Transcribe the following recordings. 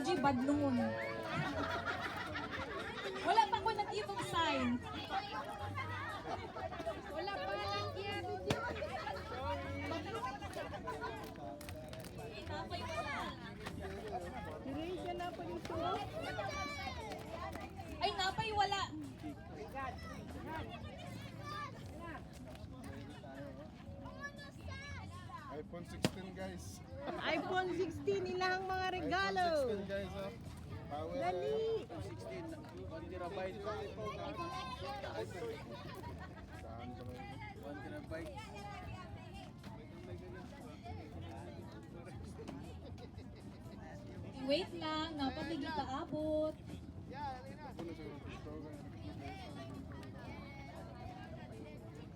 Adji badlungon. Wala pa ko nag-ibang sign. Wala pa lang yan. Napay wala. Erasure na pa dito. Ay, napay wala. iPhone 16 guys. iPhone 16 ilang mga regalo. iPhone 16 guys oh. Power. Dali. 16 1 terabyte. Saan ba na yun? 1 terabyte. Wait lang, napatigil ka abot.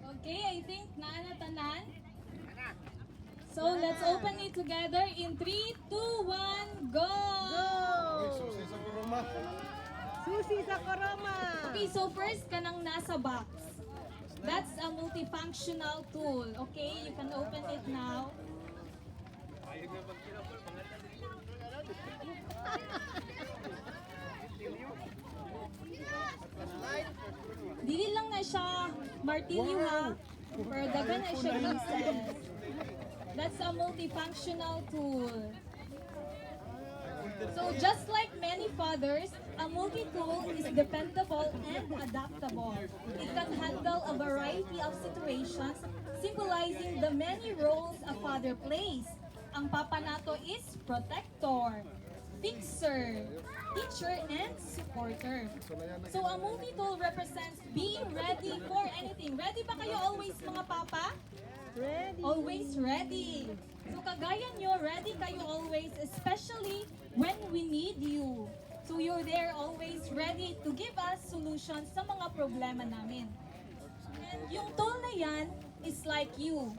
Okay, I think naanatanan. So let's open it together in 3, 2, 1, go! Uy, susi sa kuruma. Susi sa Koroma. Okay, so first kanang nasa box. That's a multifunctional tool. Okay, you can open it now. Dili lang na siya martilyo ha. Pero daghan na siya pieces. That's a multifunctional tool. So just like many fathers, a multi-tool is dependable and adaptable. It can handle a variety of situations, symbolizing the many roles a father plays. Ang papa nato is protector, fixer, teacher, and supporter. So a multi-tool represents being ready for anything. Ready ba kayo always mga papa? Ready. Always ready. So kagaya nyo, ready kayo always, especially when we need you. So you're there always ready to give us solutions sa mga problema namin. And yung tool na yan is like you.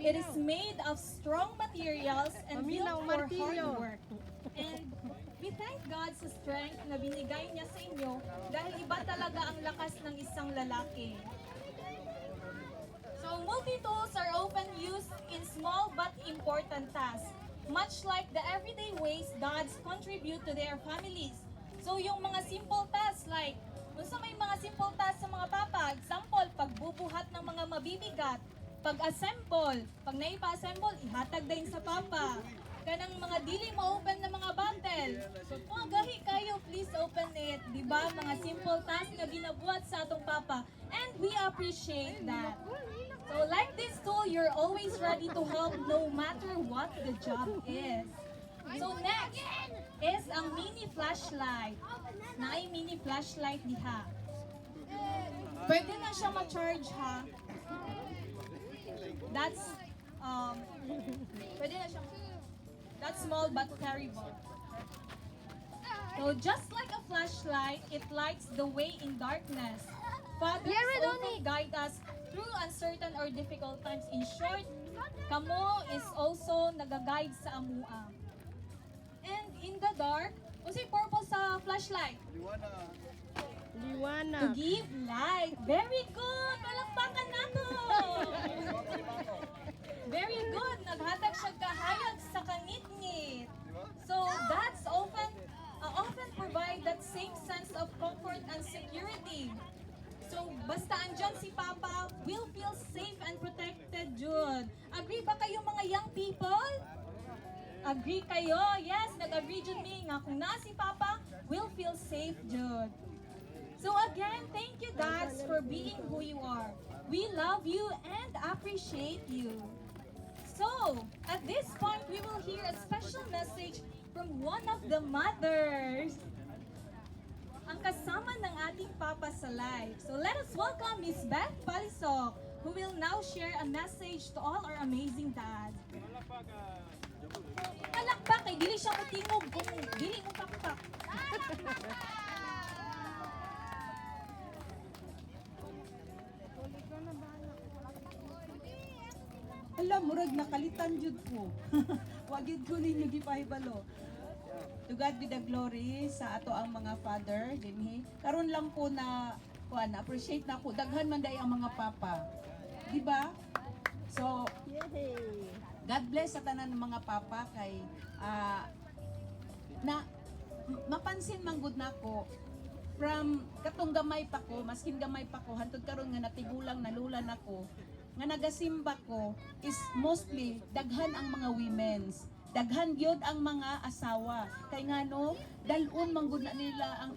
It is made of strong materials and built Paminaw, for hard martilyo. work. And we thank God sa strength na binigay niya sa inyo dahil iba talaga ang lakas ng isang lalaki. So multi-tools are often used in small but important tasks, much like the everyday ways dads contribute to their families. So yung mga simple tasks like, kung sa may mga simple tasks sa mga papa, example, pagbubuhat ng mga mabibigat, pag-assemble, pag naipa-assemble, ihatag din sa papa. Kanang mga dili ma-open na mga bundle. So kung gahi kayo, please open it. Diba? Mga simple tasks na ginabuhat sa atong papa. And we appreciate that. So like this tool, you're always ready to help no matter what the job is. So next is ang mini flashlight. Na ay mini flashlight diha. Pwede na siya ma-charge ha. That's pwede na siya. That's small but terrible. So just like a flashlight, it lights the way in darkness. Fathers often guide us through uncertain or difficult times. In short, kamo is also nagaguide sa amua. And in the dark, what's the purpose sa flashlight? To Liwanag. give light. Very good! Palakpakan nato! Very good! Naghatag siya kahayag sa kangit-ngit. So that's often provide that same sense of comfort and security. So basta andyan si Papa, we'll feel safe and protected, Jud. Agree ba kayo mga young people? Agree kayo? Yes, nag-agree Jud me nga kung na si Papa, we'll feel safe, Jud. So again, thank you dads for being who you are. We love you and appreciate you. So, at this point, we will hear a special message from one of the mothers. Ang kasama ng ating papa sa live. So let us welcome Miss Beth Palisok, who will now share a message to all our amazing dads. Palakpak kay dili siya kutingog kung dili mo pakpak. Alam, murag nakalitan jud ko. Wa gyud ko ninyo gipahibalo. To God be the glory sa ato ang mga father, dinhi. Karon lang po na kuan, appreciate na ko daghan man day ang mga papa. Di ba? So, Yay! God bless sa tanan ng mga papa kay na napansin man gud nako from katong gamay pa ko, maskin gamay pa ko, hantod karon nga natigulang nalulan ako, nga nagasimba ko is mostly daghan ang mga women's. Daghan gyud ang mga asawa. Kay ngano, dalon man gud na nila ang